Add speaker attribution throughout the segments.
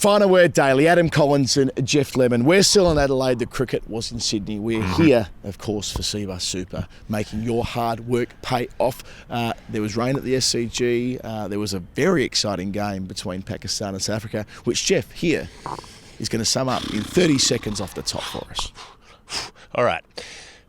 Speaker 1: Final word daily. Adam Collins and Jeff Lemon. We're still in Adelaide. The cricket was in Sydney. We're here, of course, for CBUS Super, making your hard work pay off. There was rain at the SCG. There was a very exciting game between Pakistan and South Africa, which Jeff here is going to sum up in 30 seconds off the top for us.
Speaker 2: All right.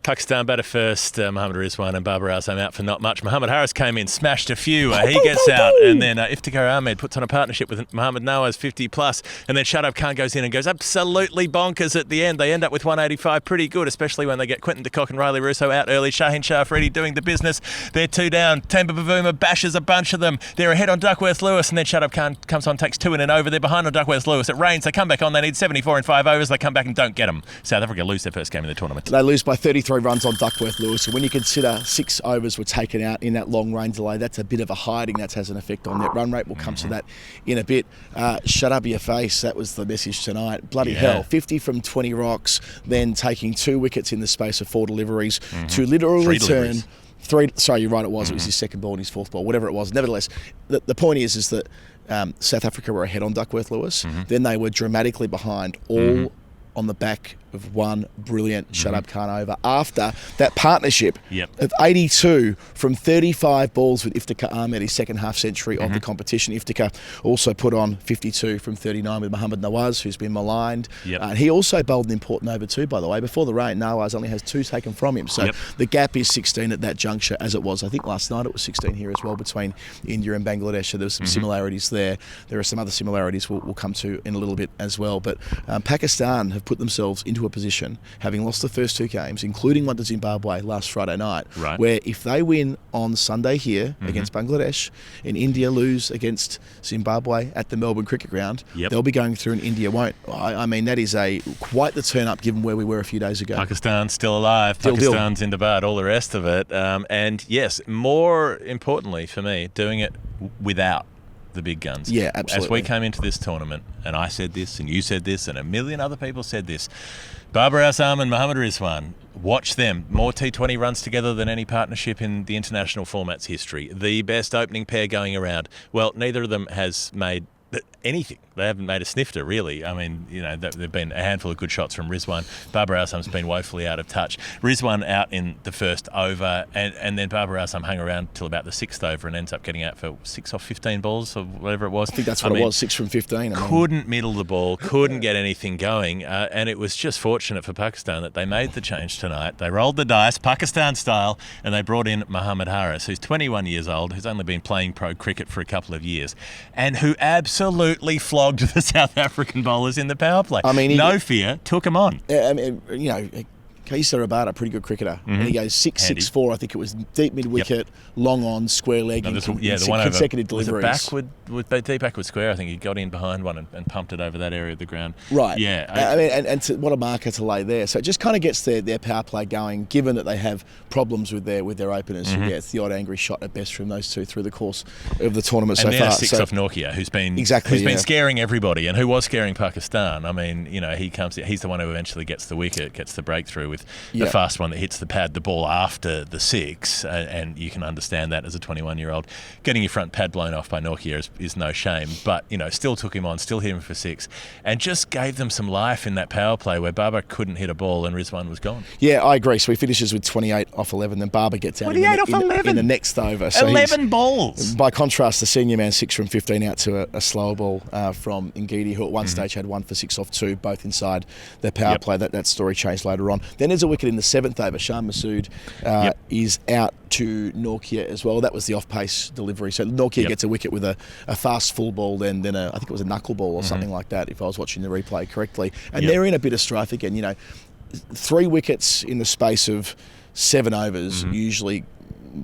Speaker 2: Pakistan batter first, Mohammad Rizwan and Babar Azam out for not much. Mohammad Harris came in, smashed a few. He gets out, and then Iftikhar Ahmed puts on a partnership with Mohammad Nawaz, 50 plus, and then Shadab Khan goes in and goes absolutely bonkers at the end. They end up with 185, pretty good, especially when they get Quinton de Kock and Riley Russo out early. Shaheen Shah Afridi doing the business. They're 2 down. Temba Bavuma bashes a bunch of them. They're ahead on Duckworth Lewis, and then Shadab Khan comes on, takes 2 in and over. They're behind on Duckworth Lewis. It rains. They come back on. They need 74 in 5 overs. They come back and don't get them. South Africa lose their first game in the tournament.
Speaker 1: They lose by 33 runs on Duckworth Lewis. And when you consider 6 overs were taken out in that long rain delay, that's a bit of a hiding. That has an effect on their run rate. We'll come to that in a bit. Shut up your face. That was the message tonight. Bloody hell. 50 from 20 rocks, then taking 2 wickets in the space of 4 deliveries to literally turn... Sorry, you're right, it was. It was his second ball and his fourth ball, whatever it was. Nevertheless, the point is that South Africa were ahead on Duckworth Lewis. Then they were dramatically behind, all on the back of one brilliant Shadab Khan over after that partnership of 82 from 35 balls with Iftikhar Ahmed, his second half century of the competition. Iftikhar also put on 52 from 39 with Mohammad Nawaz, who's been maligned. He also bowled an important over too, by the way. Before the rain, Nawaz only has 2 taken from him. So the gap is 16 at that juncture, as it was. I think last night it was 16 here as well between India and Bangladesh. So there were some similarities there. There are some other similarities we'll come to in a little bit as well. But Pakistan have put themselves into a position, having lost the first 2 games, including one to Zimbabwe last Friday night, where if they win on Sunday here against Bangladesh and India lose against Zimbabwe at the Melbourne Cricket Ground, they'll be going through and India won't. I mean, that is quite the turn up given where we were a few days ago.
Speaker 2: Pakistan's still alive. Pakistan's in the bad, all the rest of it. And yes, more importantly for me, doing it without the big guns.
Speaker 1: Yeah, absolutely.
Speaker 2: As we came into this tournament, and I said this, and you said this, and a million other people said this, Babar Azam and Mohammad Rizwan, watch them. More T20 runs together than any partnership in the international format's history. The best opening pair going around. Well, neither of them has made anything. They haven't made a snifter, really. I mean, you know, there've been a handful of good shots from Rizwan. Babar Azam's been woefully out of touch. Rizwan out in the first over, and then Babar Azam hung around till about the 6th over and ends up getting out for 6 off 15 balls or whatever it was.
Speaker 1: I think that's what it was, 6 from 15.
Speaker 2: Couldn't middle the ball, couldn't get anything going, and it was just fortunate for Pakistan that they made the change tonight. They rolled the dice, Pakistan style, and they brought in Mohammad Harris, who's 21 years old, who's only been playing pro cricket for a couple of years, and who absolutely flogged the South African bowlers in the power play. I mean, no fear, took them on.
Speaker 1: I mean, you know, Kaisa Rabada, pretty good cricketer. And he goes 6-6-4, I think it was deep mid-wicket, long on, square leg,
Speaker 2: the one
Speaker 1: consecutive deliveries.
Speaker 2: Was it backward, deep backward square? I think he got in behind one and pumped it over that area of the ground.
Speaker 1: Right.
Speaker 2: Yeah.
Speaker 1: I mean, and what a marker to lay there. So it just kind of gets their power play going, given that they have problems with their openers. It's the odd angry shot at best from those two through the course of the tournament so far.
Speaker 2: And 6 off Nokia, who's been scaring everybody and who was scaring Pakistan. I mean, you know, he's the one who eventually gets the wicket, gets the breakthrough with the fast one that hits the ball after the 6, and you can understand that as a 21-year-old. Getting your front pad blown off by Nokia is no shame, but, you know, still took him on, still hit him for 6, and just gave them some life in that power play where Babar couldn't hit a ball and Rizwan was gone.
Speaker 1: Yeah, I agree. So he finishes with 28 off 11, then Babar gets out in the next over. So
Speaker 2: 11 balls!
Speaker 1: By contrast, the senior man 6 from 15 out to a slower ball from Ngidi, who at one stage had 1 for 6 off 2, both inside their power play. That story changed later on. Then there's a wicket in the 7th over. Shan Masood is out to Nokia as well. That was the off-pace delivery. So Nokia gets a wicket with a fast full ball, then I think it was a knuckle ball or something like that, if I was watching the replay correctly. And they're in a bit of strife again. You know, 3 wickets in the space of 7 overs usually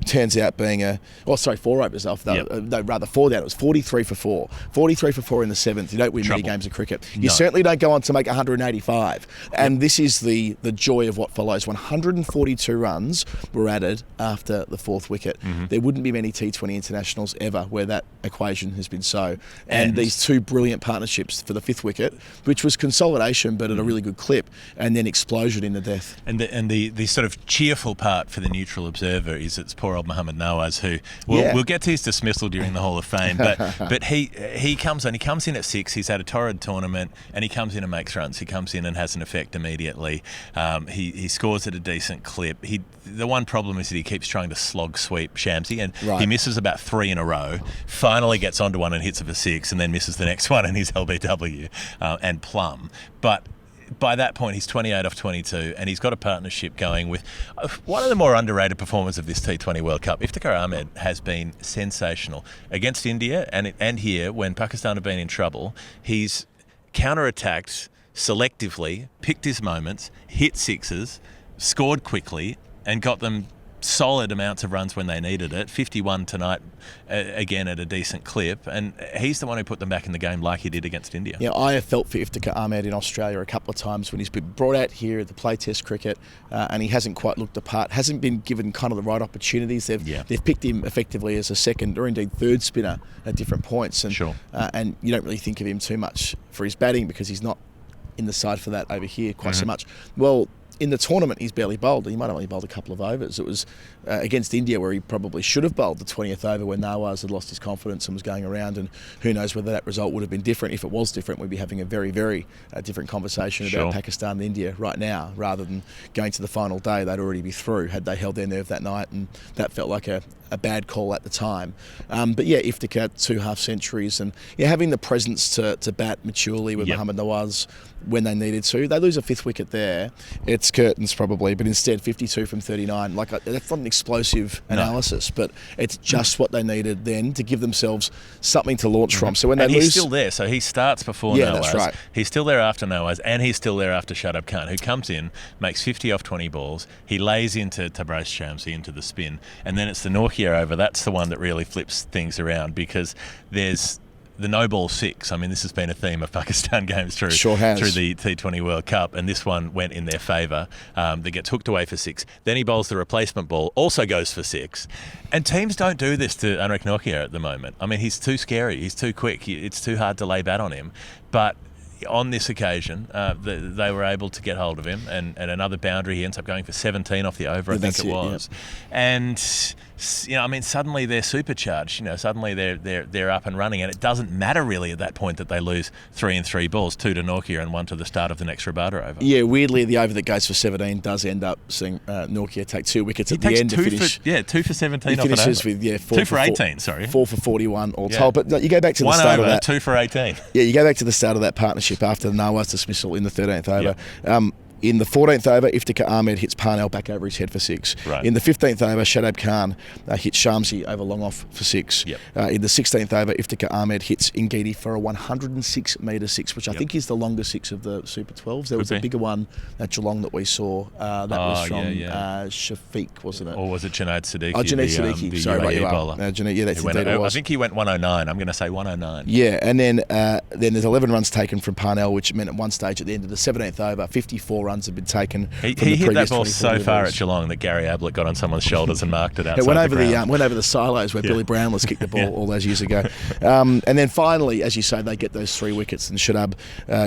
Speaker 1: turns out being 4 overs off. Rather 4 down. It was 43 for 4. 43 for 4 in the 7th. You don't win many games of cricket. You certainly don't go on to make 185. And this is the joy of what follows. 142 runs were added after the 4th wicket. There wouldn't be many T20 internationals ever where that equation has been so. And these 2 brilliant partnerships for the 5th wicket, which was consolidation but at a really good clip, and then explosion into death.
Speaker 2: And the sort of cheerful part for the neutral observer is it's poor old Mohamed Nawaz, who we'll get to his dismissal during the Hall of Fame, but he comes in at 6. He's had a torrid tournament, and he comes in and makes runs. He comes in and has an effect immediately. He scores at a decent clip. The one problem is that he keeps trying to slog sweep Shamsi, and he misses about 3 in a row. Finally gets onto one and hits it for 6, and then misses the next one, and he's LBW and plum. But by that point, he's 28 off 22, and he's got a partnership going with one of the more underrated performers of this T20 World Cup. Iftikhar Ahmed has been sensational against India, and here, when Pakistan have been in trouble, he's counter-attacked selectively, picked his moments, hit sixes, scored quickly, and got them solid amounts of runs when they needed it. 51 tonight, again at a decent clip, and he's the one who put them back in the game like he did against India.
Speaker 1: Yeah, I have felt for Iftikhar Ahmed in Australia a couple of times when he's been brought out here at the play test cricket, and he hasn't quite looked the part, hasn't been given kind of the right opportunities. They've picked him effectively as a second or indeed third spinner at different points, and and you don't really think of him too much for his batting because he's not in the side for that over here quite so much. Well, in the tournament, he's barely bowled. He might have only bowled a couple of overs. It was against India where he probably should have bowled the 20th over when Nawaz had lost his confidence and was going around, and who knows whether that result would have been different. If it was different, we'd be having a very, very different conversation about Pakistan and India right now, rather than going to the final day. They'd already be through had they held their nerve that night, and that felt like a bad call at the time. But yeah, Iftikhar, 2 half centuries, and having the presence to bat maturely with Mohamed Nawaz when they needed to. They lose a 5th wicket there. It's curtains probably, but instead 52 from 39. That's not an explosive analysis, but it's just what they needed then to give themselves something to launch from. So when they lose,
Speaker 2: he's still there. So he starts before Nawaz.
Speaker 1: That's right.
Speaker 2: He's still there after Nawaz, and he's still there after Shadab Khan, who comes in, makes 50 off 20 balls. He lays into Tabraiz Shamsi into the spin, and then it's the Nortje over. That's the one that really flips things around, because there's the no ball 6. I mean, this has been a theme of Pakistan games through the T20 World Cup, and this one went in their favour. That gets hooked away for 6. Then he bowls the replacement ball, also goes for 6. And teams don't do this to Anrich Nortje at the moment. I mean, he's too scary. He's too quick. It's too hard to lay bat on him. But on this occasion, they were able to get hold of him, and another boundary. He ends up going for 17 off the over, I think it was. And I mean, suddenly they're supercharged. Suddenly they're up and running, and it doesn't matter really at that point that they lose 3 in 3 balls, 2 to Nortje and 1 to the start of the next Rabada over. Yeah,
Speaker 1: weirdly, the over that goes for 17 does end up seeing Nortje take 2 wickets at the end to finish.
Speaker 2: 2 for 17 off
Speaker 1: an over. With
Speaker 2: 4 for 18. Sorry,
Speaker 1: 4 for 41 all told. But you go back to the start of that.
Speaker 2: 2 for 18.
Speaker 1: Yeah, you go back to the start of that partnership after the Nawaz dismissal in the 13th over. In the 14th over, Iftikhar Ahmed hits Parnell back over his head for 6.
Speaker 2: Right.
Speaker 1: In the 15th over, Shadab Khan hits Shamsi over long off for 6.
Speaker 2: Yep.
Speaker 1: In the 16th over, Iftikhar Ahmed hits Ngidi for a 106-metre 6, which I think is the longest 6 of the Super 12s. There was a bigger one at Geelong that we saw. That was from Shafiq, wasn't it?
Speaker 2: Or was it Junaid Siddiqui?
Speaker 1: Oh, Junaid Siddiqui. Sorry about you.
Speaker 2: Bowler.
Speaker 1: That's indeed it was.
Speaker 2: I think he went 109. I'm going to say 109.
Speaker 1: Yeah, and then there's 11 runs taken from Parnell, which meant at one stage at the end of the 17th over, 54 runs had been taken.
Speaker 2: He hit that ball so far at Geelong that Gary Ablett got on someone's shoulders and marked it outside
Speaker 1: it went over
Speaker 2: the ground.
Speaker 1: Went over the silos where Billy Brownless kicked the ball all those years ago. And then finally, as you say, they get those 3 wickets, and Shadab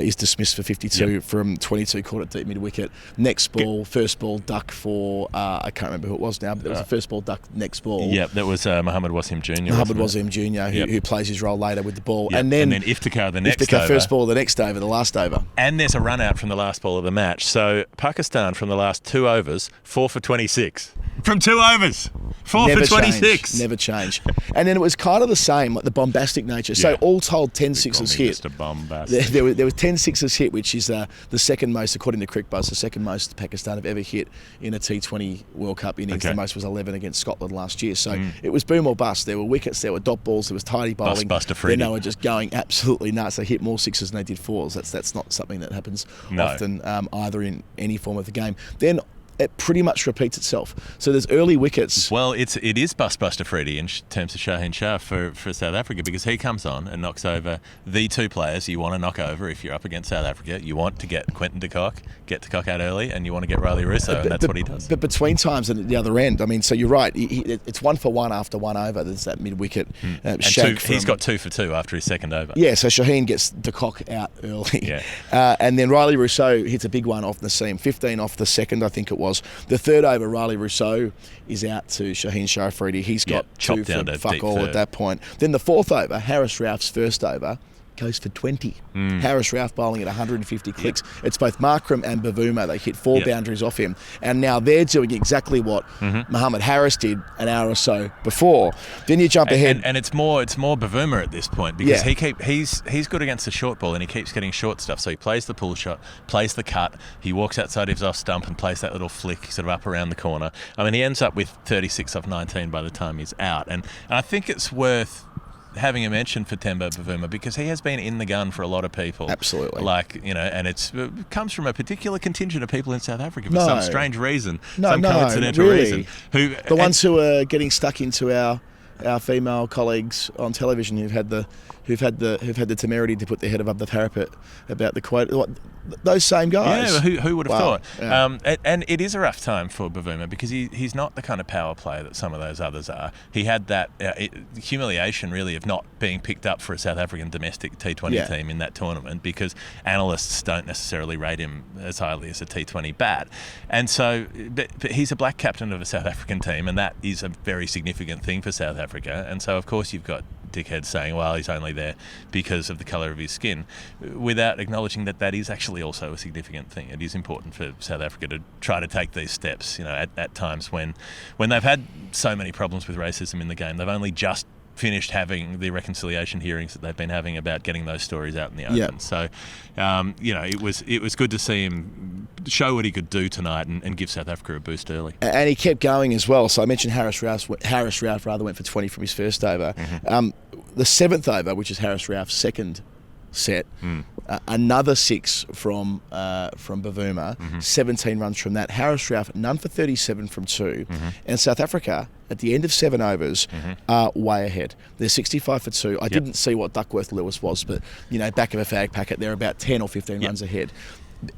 Speaker 1: is dismissed for 52 from 22, caught at deep mid-wicket. Next ball, first ball, duck for, I can't remember who it was now, but it was the first ball, duck, next ball.
Speaker 2: Yeah, that was Mohamed Wasim Jr.
Speaker 1: Mohamed Wasim Jr., who plays his role later with the ball.
Speaker 2: Yep.
Speaker 1: And then
Speaker 2: Iftikhar the next over.
Speaker 1: First ball, the next over, the last over.
Speaker 2: And there's a run out from the last ball of the match. So Pakistan from the last 2 overs, 4 for 26. From 2 overs, 4 for 26.
Speaker 1: Never change. And then it was kind of the same, like the bombastic nature. So all told, 10 sixes hit.
Speaker 2: Mr. Bombastic.
Speaker 1: There was 10 sixes hit, which is the second most, according to CricBuzz, the second most Pakistan have ever hit in a T20 World Cup innings. The most was 11 against Scotland last year. So it was boom or bust. There were wickets, there were dot balls, there was tidy bowling. Then they were just going absolutely nuts. They hit more sixes than they did fours. That's not something that happens often, either in any form of the game. Then it pretty much repeats itself. So there's early wickets.
Speaker 2: Well, it is Buster Freddy in terms of Shaheen Shah for South Africa, because he comes on and knocks over the 2 players you want to knock over if you're up against South Africa. You want to get Quentin de Kock out early, and you want to get Riley Russo, and that's what he does.
Speaker 1: But between times and at the other end, I mean, so you're right. It's 1 for 1 after 1 over. There's that mid-wicket.
Speaker 2: He's got 2 for 2 after his second over.
Speaker 1: Yeah, so Shaheen gets de Kock out early. And then Riley Russo hits a big one off the seam. 15 off the second, I think it was. The third over, Riley Rousseau is out to Shaheen Sharafridi. He's got two
Speaker 2: down
Speaker 1: for
Speaker 2: to
Speaker 1: fuck
Speaker 2: deep
Speaker 1: all
Speaker 2: third.
Speaker 1: at that point. Then the fourth over, Harris Ralph's first over, goes for 20. Harris Ralph bowling at 150 clicks. It's both Markram and Bavuma. They hit 4 boundaries off him. And now they're doing exactly what Mohammed Harris did an hour or so before. Then you jump ahead.
Speaker 2: And it's more Bavuma at this point, because he's good against the short ball and he keeps getting short stuff. So he plays the pull shot, plays the cut, he walks outside his off stump and plays that little flick sort of up around the corner. I mean, he ends up with 36 off 19 by the time he's out. And I think it's worth having a mention for Temba Bavuma, because he has been in the gun for a lot of people.
Speaker 1: Absolutely.
Speaker 2: And it comes from a particular contingent of people in South Africa for some strange reason, some
Speaker 1: No,
Speaker 2: coincidental
Speaker 1: really.
Speaker 2: reason.
Speaker 1: The ones who are getting stuck into our female colleagues on television who've had the temerity to put their head above the parapet about the quote. Those same guys.
Speaker 2: Yeah, who would have thought?
Speaker 1: Yeah.
Speaker 2: And it is a rough time for Bavuma, because he's not the kind of power player that some of those others are. He had that humiliation, really, of not being picked up for a South African domestic T20 team in that tournament, because analysts don't necessarily rate him as highly as a T20 bat. And so, but he's a black captain of a South African team, and that is a very significant thing for South Africa. And so, of course, you've got dickheads saying, well, he's only there because of the colour of his skin, without acknowledging that is actually also a significant thing. It is important for South Africa to try to take these steps, at times when they've had so many problems with racism in the game. They've only just finished having the reconciliation hearings that they've been having about getting those stories out in the open.
Speaker 1: Yep.
Speaker 2: So, it was good to see him show what he could do tonight and give South Africa a boost early.
Speaker 1: And he kept going as well. So I mentioned Harris Ralph went for 20 from his first over. The seventh over, which is Harris Ralph's second set, another 6 from Bavuma, 17 runs from that. Harris Ralph, none for 37 from 2. And South Africa, at the end of 7 overs, are way ahead. They're 65 for 2. I didn't see what Duckworth Lewis was, but, back of a fag packet, they're about 10 or 15 runs ahead.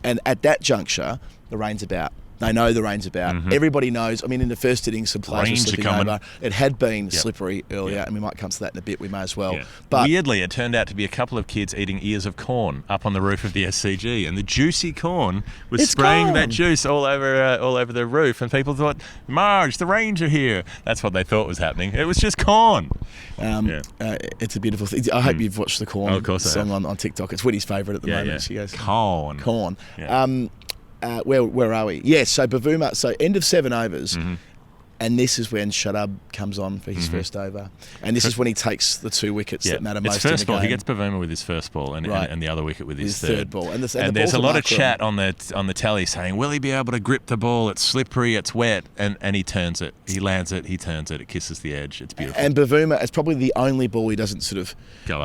Speaker 1: And at that juncture, the rain's about. They know the rain's about. Everybody knows. I mean, in the first innings, some players were slipping over. It had been slippery earlier, and we might come to that in a bit. We may as well. But
Speaker 2: weirdly, it turned out to be a couple of kids eating ears of corn up on the roof of the SCG, and the juicy corn was spraying that juice all over the roof, and people thought, Marge, the Rains are here. That's what they thought was happening. It was just corn.
Speaker 1: It's a beautiful thing. I hope you've watched the corn song on TikTok. It's Whitty's favourite at the moment. She goes, corn.
Speaker 2: Yeah.
Speaker 1: Where are we? Yes, so Bavuma, so end of 7 overs, and this is when Shadab comes on for his first over, and this is when he takes the 2 wickets that matter most in the game.
Speaker 2: He gets Bavuma with his first ball, and the other wicket with his third
Speaker 1: ball. And
Speaker 2: there's a lot of chat on the tally saying, will he be able to grip the ball? It's slippery, it's wet, and he turns it, he lands it, he turns it, it kisses the edge. It's beautiful.
Speaker 1: And Bavuma, it's probably the only ball he doesn't sort of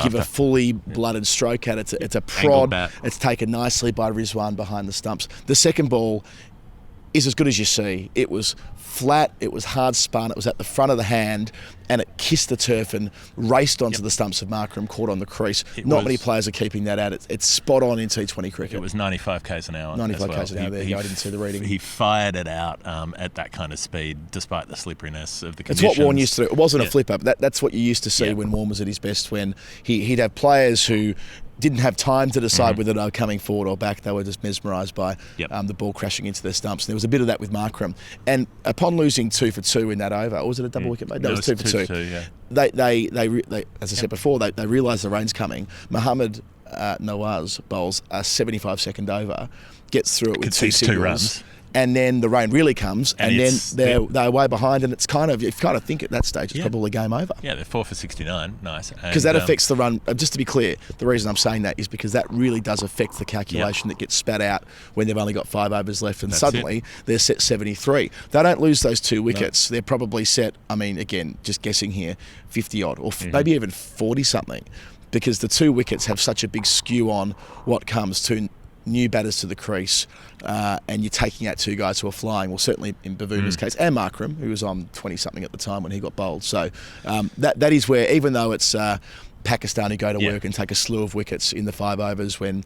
Speaker 1: give a fully blooded stroke at. It's a prod. It's taken nicely by Rizwan behind the stumps. The second ball is as good as you see. It was flat, it was hard spun, it was at the front of the hand, and it kissed the turf and raced onto the stumps of Markram, caught on the crease. Not many players are keeping that out. It's spot on in T20 cricket.
Speaker 2: It was 95 k's an hour.
Speaker 1: 95 k's an hour. There you go. I didn't see the reading.
Speaker 2: He fired it out at that kind of speed, despite the slipperiness of the conditions.
Speaker 1: It's what Warne used to do. It wasn't a flipper, but that's what you used to see when Warne was at his best, when he'd have players who didn't have time to decide whether they were coming forward or back. They were just mesmerised by the ball crashing into their stumps. And there was a bit of that with Markram. And upon losing 2 for 2 in that over, or was it a double wicket? No, it was 2 for 2. They, as I said before, they realised the rain's coming. Mohammed Nawaz bowls a 75-second over, gets through it with 2 singles.
Speaker 2: 2 runs.
Speaker 1: And then the rain really comes, and then they're way behind, and it's you kind of think at that stage it's probably game over.
Speaker 2: Yeah, they're 4 for 69, nice.
Speaker 1: Because that affects the run. Just to be clear, the reason I'm saying that is because that really does affect the calculation that gets spat out when they've only got 5 overs left, and suddenly they're set 73. They don't lose those 2 wickets. No. They're probably set, I mean, again, just guessing here, 50-odd, or maybe even 40-something, because the 2 wickets have such a big skew on what comes to new batters to the crease, and you're taking out 2 guys who are flying. Well, certainly in Bavuma's case, and Markram, who was on 20-something at the time when he got bowled. So that is where, even though it's Pakistan who go to work and take a slew of wickets in the 5 overs when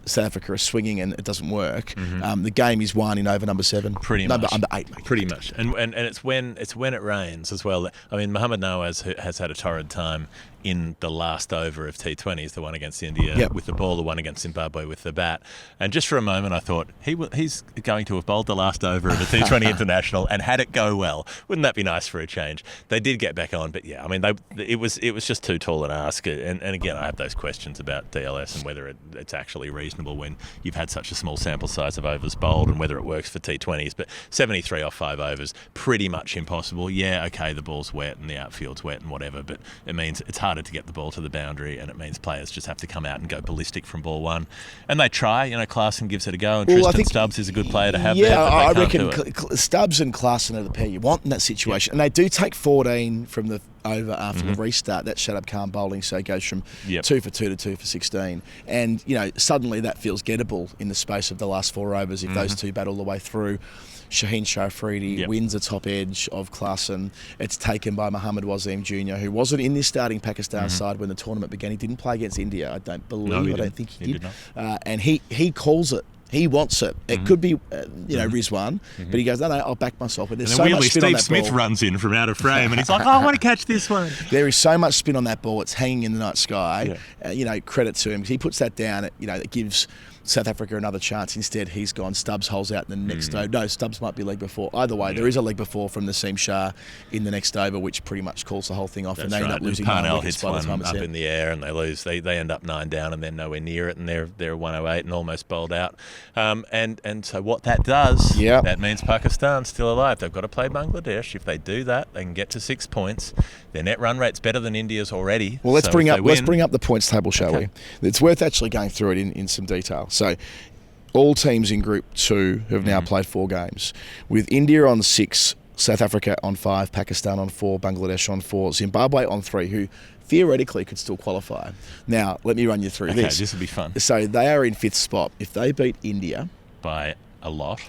Speaker 1: South Africa are swinging and it doesn't work, the game is won in over number 7. Under 8, mate.
Speaker 2: Pretty much. And it's when it rains as well. I mean, Mohammed Nawaz has had a torrid time in the last over of T20s, the one against India with the ball, the one against Zimbabwe with the bat. And just for a moment, I thought he's going to have bowled the last over of a T20 international and had it go well. Wouldn't that be nice for a change? They did get back on, but yeah, I mean, it was just too tall an ask. And again, I have those questions about DLS and whether it's actually reasonable when you've had such a small sample size of overs bowled, and whether it works for T20s. But 73 off 5 overs, pretty much impossible. Yeah, okay, the ball's wet and the outfield's wet and whatever, but it means it's harder to get the ball to the boundary, and it means players just have to come out and go ballistic from ball one. And they try, Klaasen gives it a go, and Tristan Stubbs is a good player to have there. But
Speaker 1: I reckon Stubbs and Klaasen are the pair you want in that situation. And they do take 14 from the over after the restart. That shut up calm bowling, so it goes from 2 for 2 to 2 for 16. And, suddenly that feels gettable in the space of the last 4 overs if those two battle the way through. Shaheen Shafridi wins the top edge of Klaasen. It's taken by Mohammad Wasim Jr., who wasn't in this starting Pakistan side when the tournament began. He didn't play against India, I don't believe.
Speaker 2: No,
Speaker 1: I don't think he did.
Speaker 2: not.
Speaker 1: And he calls it. He wants it. It could be, Rizwan, but he goes, no, I'll back myself. But there's
Speaker 2: and
Speaker 1: so
Speaker 2: weirdly,
Speaker 1: much spin on
Speaker 2: Steve
Speaker 1: that
Speaker 2: Smith
Speaker 1: ball.
Speaker 2: runs in from out of frame, and he's like, I want to catch this one.
Speaker 1: There is so much spin on that ball. It's hanging in the night sky. Credit to him. He puts that down. It gives South Africa another chance. Instead, he's gone. Stubbs holds out in the next over. No, Stubbs might be leg before. Either way, there is a leg before from Naseem Shah in the next over, which pretty much calls the whole thing off.
Speaker 2: That's
Speaker 1: and they end up losing
Speaker 2: Parnell
Speaker 1: 9 wickets
Speaker 2: hits
Speaker 1: by the time
Speaker 2: one
Speaker 1: it's
Speaker 2: up
Speaker 1: out.
Speaker 2: in the air, and they lose. They end up 9 down, and they're nowhere near it, and they're 108 and almost bowled out. And so what that does, that means Pakistan's still alive. They've got to play Bangladesh. If they do that, they can get to 6 points. Their net run rate's better than India's already.
Speaker 1: Well, let's bring up the points table, shall we? It's worth actually going through it in some detail. So, all teams in Group 2 have now played 4 games, with India on 6, South Africa on 5, Pakistan on 4, Bangladesh on 4, Zimbabwe on 3, who theoretically could still qualify. Now, let me run you through this.
Speaker 2: Okay, this will be fun.
Speaker 1: So they are in 5th spot. If they beat India
Speaker 2: by a lot,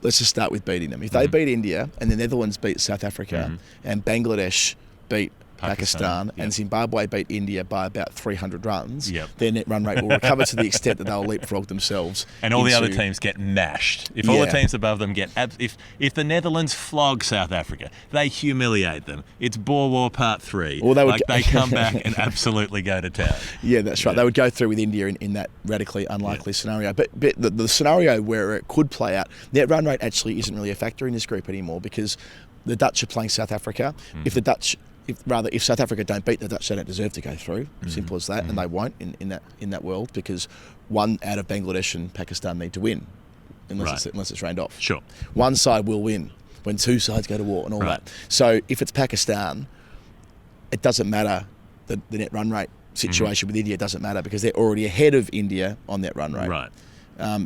Speaker 1: let's just start with beating them. If they beat India and the Netherlands beat South Africa and Bangladesh beat Pakistan and Zimbabwe beat India by about 300 runs, their net run rate will recover to the extent that they'll leapfrog themselves.
Speaker 2: And all the other teams get mashed. If all the teams above them get... If the Netherlands flog South Africa, they humiliate them. It's Boer War Part 3.
Speaker 1: Or
Speaker 2: they come back and absolutely go to town.
Speaker 1: Yeah, that's right. They would go through with India in that radically unlikely scenario. But the scenario where it could play out, net run rate actually isn't really a factor in this group anymore, because the Dutch are playing South Africa. If South Africa don't beat the Dutch, they don't deserve to go through. Simple as that, and they won't in that world, because one out of Bangladesh and Pakistan need to win, unless it's rained off.
Speaker 2: Sure.
Speaker 1: One side will win when 2 sides go to war and all that. So if it's Pakistan, it doesn't matter. The net run rate situation with India doesn't matter, because they're already ahead of India on net run rate.
Speaker 2: Right.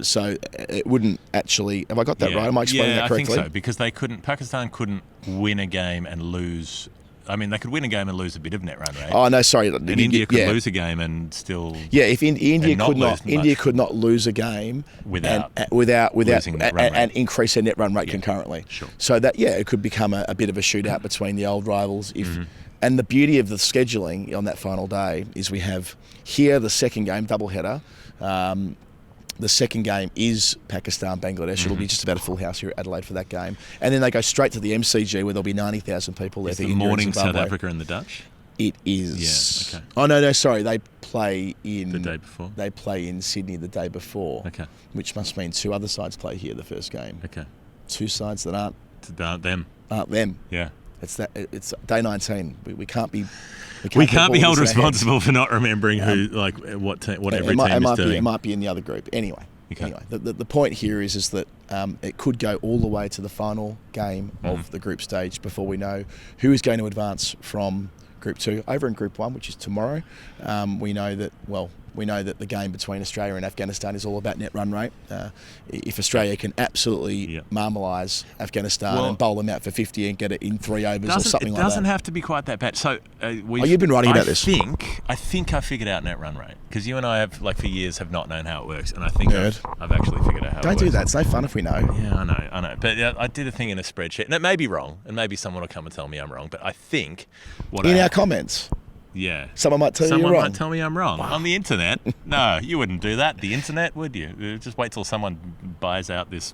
Speaker 1: So it wouldn't actually... Have I got that right? Am I explaining that correctly?
Speaker 2: I think so, because Pakistan couldn't win a game and lose... I mean, they could win a game and lose a bit of net run rate.
Speaker 1: Oh no, sorry.
Speaker 2: And India could lose a game and still.
Speaker 1: Yeah, if India could not lose a game without
Speaker 2: losing net run rate.
Speaker 1: and increase their net run rate concurrently.
Speaker 2: Sure.
Speaker 1: So that it could become a bit of a shootout between the old rivals. And the beauty of the scheduling on that final day is we have here the second game doubleheader. The second game is Pakistan-Bangladesh. It'll be just about a full house here at Adelaide for that game. And then they go straight to the MCG, where there'll be 90,000 people there.
Speaker 2: Is the morning South Africa and the Dutch?
Speaker 1: It is.
Speaker 2: Yeah, okay.
Speaker 1: Oh, no, sorry. They play in...
Speaker 2: The day before?
Speaker 1: They play in Sydney the day before.
Speaker 2: Okay.
Speaker 1: Which must mean 2 other sides play here the first game.
Speaker 2: Okay.
Speaker 1: 2 sides that aren't
Speaker 2: them.
Speaker 1: Aren't them.
Speaker 2: Yeah.
Speaker 1: It's day 19. We can't be...
Speaker 2: We can't be held responsible for not remembering what every team is doing.
Speaker 1: It might be in the other group. Anyway, the point here is that it could go all the way to the final game of the group stage before we know who is going to advance from Group 2. Over in Group 1, which is tomorrow, we know that the game between Australia and Afghanistan is all about net run rate. If Australia can absolutely marmalise Afghanistan and bowl them out for 50 and get it in 3 overs or something like that.
Speaker 2: It doesn't have to be quite that bad. So
Speaker 1: you've been writing about this.
Speaker 2: I think I figured out net run rate, because you and I have, for years, have not known how it works, and I think I've actually figured out how it works.
Speaker 1: Don't do that. It's no fun if we know.
Speaker 2: Yeah, I know. But I did a thing in a spreadsheet, and it may be wrong, and maybe someone will come and tell me I'm wrong, but I think
Speaker 1: in our comments.
Speaker 2: Yeah.
Speaker 1: Someone might tell you you're wrong.
Speaker 2: Someone might tell me I'm wrong. On the internet? No, you wouldn't do that. The internet, would you? Just wait till someone buys out this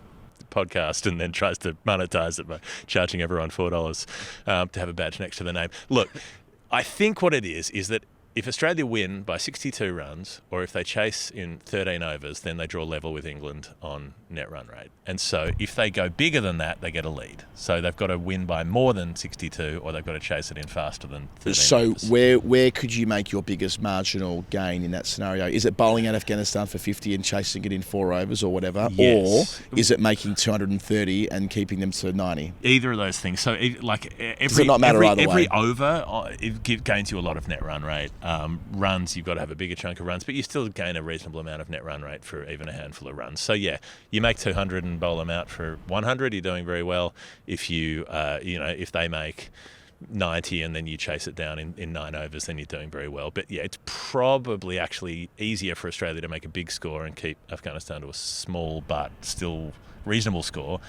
Speaker 2: podcast and then tries to monetize it by charging everyone $4 to have a badge next to the name. Look, I think what it is that if Australia win by 62 runs, or if they chase in 13 overs, then they draw level with England on net run rate. And so if they go bigger than that, they get a lead. So they've got to win by more than 62, or they've got to chase it in faster than 13
Speaker 1: So
Speaker 2: overs.
Speaker 1: where could you make your biggest marginal gain in that scenario? Is it bowling out Afghanistan for 50 and chasing it in 4 overs or whatever?
Speaker 2: Yes.
Speaker 1: Or is it making 230 and keeping them to 90?
Speaker 2: Either of those things. So
Speaker 1: Does it not matter either
Speaker 2: every
Speaker 1: way?
Speaker 2: over, it gains you a lot of net run rate. Runs, you've got to have a bigger chunk of runs, but you still gain a reasonable amount of net run rate for even a handful of runs. So yeah, you make 200 and bowl them out for 100, you're doing very well. If you, if they make 90 and then you chase it down in 9 overs, then you're doing very well. But yeah, it's probably actually easier for Australia to make a big score and keep Afghanistan to a small but still reasonable score.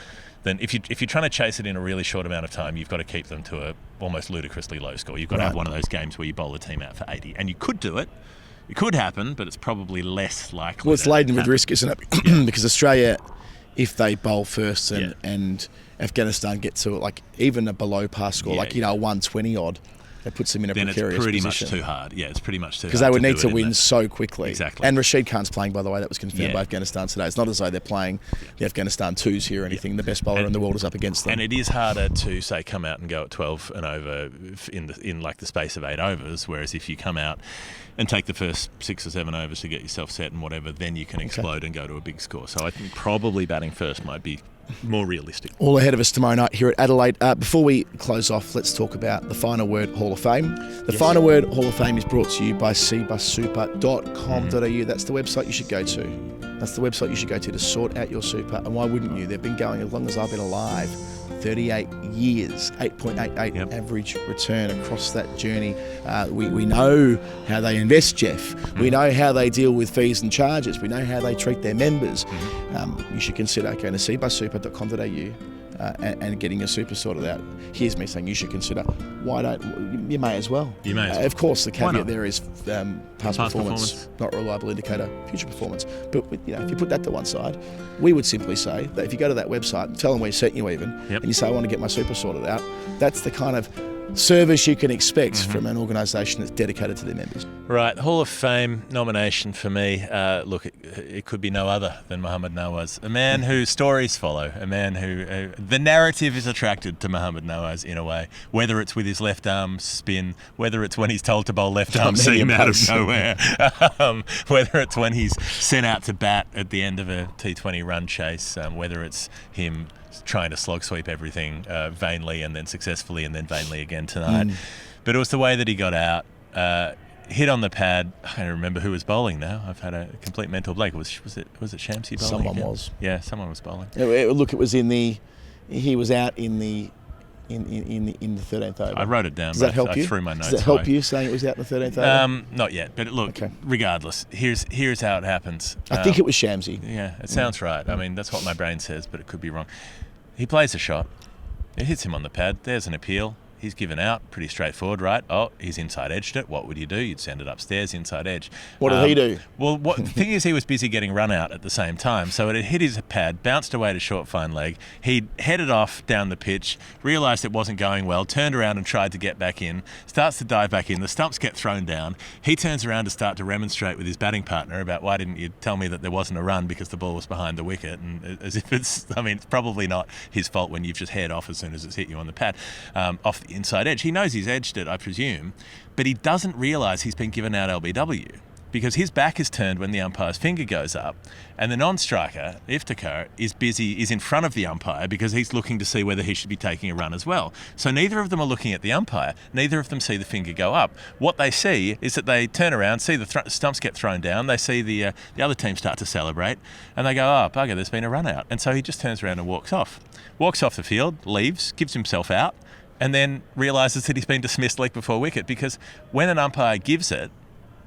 Speaker 2: Then if you're trying to chase it in a really short amount of time, you've got to keep them to a almost ludicrously low score. You've got to have one of those games where you bowl a team out for 80. And you could do it. It could happen, but it's probably less likely.
Speaker 1: Well, it's laden with risk, isn't it? Because Australia, if they bowl first and Afghanistan get to like even a below par score, 120 odd, that puts them in a precarious position.
Speaker 2: Then it's pretty much too hard. Yeah, it's pretty much too hard.
Speaker 1: Because they would need to win so quickly.
Speaker 2: Exactly.
Speaker 1: And Rashid Khan's playing, by the way. That was confirmed by Afghanistan today. It's not as though they're playing the Afghanistan twos here or anything. The best bowler in the world is up against them.
Speaker 2: And it is harder to, say, come out and go at 12 and over in like the space of 8 overs, whereas if you come out and take the first 6 or 7 overs to get yourself set and whatever, then you can explode and go to a big score. So I think probably batting first might be more realistic.
Speaker 1: All ahead of us tomorrow night here at Adelaide. Before we close off, let's talk about the Final Word Hall of Fame. The Final Word Hall of Fame is brought to you by CBUSSuper.com.au. That's the website you should go to. That's the website you should go to sort out your super. And why wouldn't you? They've been going as long as I've been alive. 38 years, 8.88 average return across that journey. We know how they invest, Jeff. We know how they deal with fees and charges. We know how they treat their members. You should consider going to cbussuper.com.au and getting your super sorted out. Here's me saying you should consider. Why don't you? May as well.
Speaker 2: You may as well.
Speaker 1: Of course, the caveat there is past performance, not a reliable indicator, future performance. But if you put that to one side, we would simply say that if you go to that website, tell them we sent you even, and you say, I want to get my super sorted out, that's the kind of service you can expect from an organisation that's dedicated to their members.
Speaker 2: Right, Hall of Fame nomination for me. Look, it could be no other than Mohammad Nawaz, a man whose stories follow, a man who the narrative is attracted to Mohammad Nawaz in a way, whether it's with his left arm spin, whether it's when he's told to bowl left arm seam out of nowhere, whether it's when he's sent out to bat at the end of a T20 run chase, whether it's him trying to slog sweep everything vainly and then successfully and then vainly again tonight. But it was the way that he got out, hit on the pad. I can't remember who was bowling now. I've had a complete mental blank. Was it Shamsi bowling?
Speaker 1: Someone
Speaker 2: again?
Speaker 1: was.
Speaker 2: Yeah, someone was bowling.
Speaker 1: Look, it was he was out in the 13th over.
Speaker 2: I wrote it down.
Speaker 1: Does that help you?
Speaker 2: I threw my notes
Speaker 1: Does that help
Speaker 2: away.
Speaker 1: you saying it was out in the 13th over?
Speaker 2: Not yet. But look, regardless, here's how it happens.
Speaker 1: I think it was Shamsi.
Speaker 2: Yeah, it sounds right. I mean, that's what my brain says, but it could be wrong. He plays a shot. It hits him on the pad. There's an appeal. He's given out. Pretty straightforward, right? Oh, he's inside edged it. What would you do? You'd send it upstairs, inside edge.
Speaker 1: What did he do?
Speaker 2: Well, the thing is, he was busy getting run out at the same time. So it had hit his pad, bounced away to short fine leg. He headed off down the pitch, realised it wasn't going well, turned around and tried to get back in, starts to dive back in. The stumps get thrown down. He turns around to start to remonstrate with his batting partner about why didn't you tell me that there wasn't a run because the ball was behind the wicket. And as if it's probably not his fault when you've just head off as soon as it's hit you on the pad, off the inside edge. He knows he's edged it, I presume, but he doesn't realise he's been given out LBW because his back is turned when the umpire's finger goes up, and the non-striker, Iftikhar, is in front of the umpire because he's looking to see whether he should be taking a run as well. So neither of them are looking at the umpire. Neither of them see the finger go up. What they see is that they turn around, see the stumps get thrown down, they see the other team start to celebrate, and they go, oh, bugger, there's been a run out. And so he just turns around and walks off the field, leaves, gives himself out, and then realises that he's been dismissed leg before wicket, because when an umpire gives it,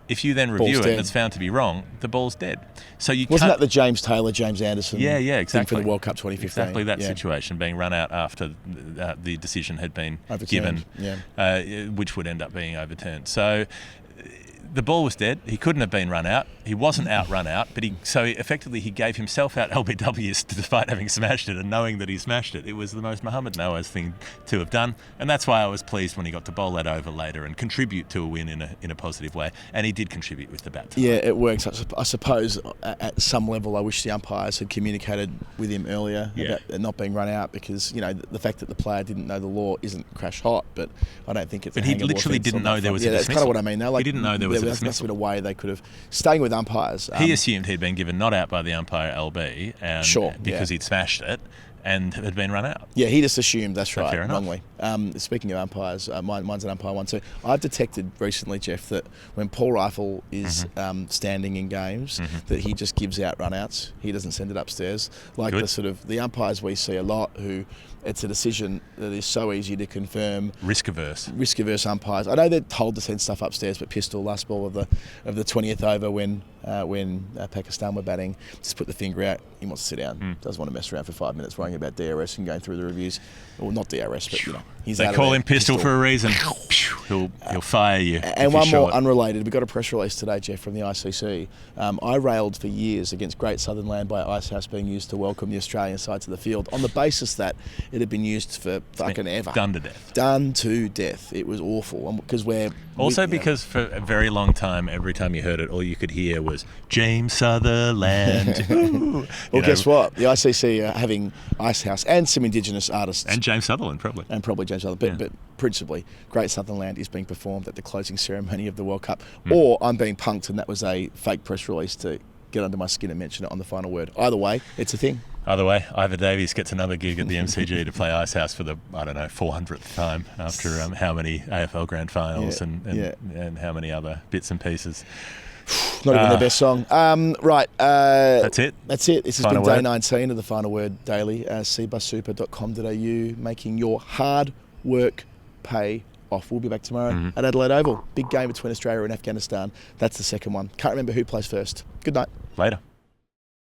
Speaker 2: if you then review it and it's found to be wrong, the ball's dead. So you
Speaker 1: Wasn't that the James Taylor, James Anderson
Speaker 2: exactly.
Speaker 1: thing for the World Cup 2015?
Speaker 2: Exactly that situation, being run out after the decision had been
Speaker 1: overturned,
Speaker 2: given, which would end up being overturned. So the ball was dead. He couldn't have been run out. He wasn't run out, but effectively he gave himself out LBWs despite having smashed it and knowing that he smashed it. It was the most Mohamed Nawaz thing to have done, and that's why I was pleased when he got to bowl that over later and contribute to a win in a positive way. And he did contribute with the bat tonight.
Speaker 1: Yeah, it works. I suppose at some level I wish the umpires had communicated with him earlier about it not being run out, because the fact that the player didn't know the law isn't crash hot, but I don't think it's.
Speaker 2: But he literally didn't know there was a dismissal.
Speaker 1: That's kind of what I mean. He
Speaker 2: didn't know there was a dismissal.
Speaker 1: That's been a way they could have staying with umpires.
Speaker 2: He assumed he'd been given not out by the umpire LB, and because he'd smashed it and had been run out.
Speaker 1: Yeah, he just assumed, that's right,
Speaker 2: fair
Speaker 1: wrongly. Speaking of umpires, mine's an umpire one too. I've detected recently, Jeff, that when Paul Rifle is standing in games, that he just gives out run-outs. He doesn't send it upstairs. Like the umpires we see a lot who it's a decision that is so easy to confirm.
Speaker 2: Risk averse
Speaker 1: umpires. I know they're told to send stuff upstairs, but Pistol last ball of the 20th over when Pakistan were batting, just put the finger out. He wants to sit down. Doesn't want to mess around for 5 minutes worrying about DRS and going through the reviews. Well, not DRS, but he's
Speaker 2: they call him Pistol for a reason. He'll fire you.
Speaker 1: And one more unrelated. We got a press release today, Jeff, from the ICC. I railed for years against Great Southern Land by Icehouse being used to welcome the Australian side to the field on the basis that it had been used for fucking ever.
Speaker 2: Done to death.
Speaker 1: Done to death. It was awful because
Speaker 2: because for a very long time, every time you heard it, all you could hear was James Sutherland.
Speaker 1: Well, guess what? The ICC are having Icehouse and some Indigenous artists.
Speaker 2: And James Sutherland, probably.
Speaker 1: And probably James Sutherland. But principally, Great Southern Land is being performed at the closing ceremony of the World Cup. Or I'm being punked and that was a fake press release to get under my skin and mention it on the final word. Either way, it's a thing.
Speaker 2: Either way, Ivor Davies gets another gig at the MCG to play Icehouse for the, 400th time after how many AFL Grand Finals and how many other bits and pieces.
Speaker 1: Not even the best song. Right.
Speaker 2: That's it.
Speaker 1: This has been day 19 of the Final Word Daily. CBUSSuper.com.au, making your hard work pay off. We'll be back tomorrow at Adelaide Oval. Big game between Australia and Afghanistan. That's the second one. Can't remember who plays first. Good night.
Speaker 2: Later.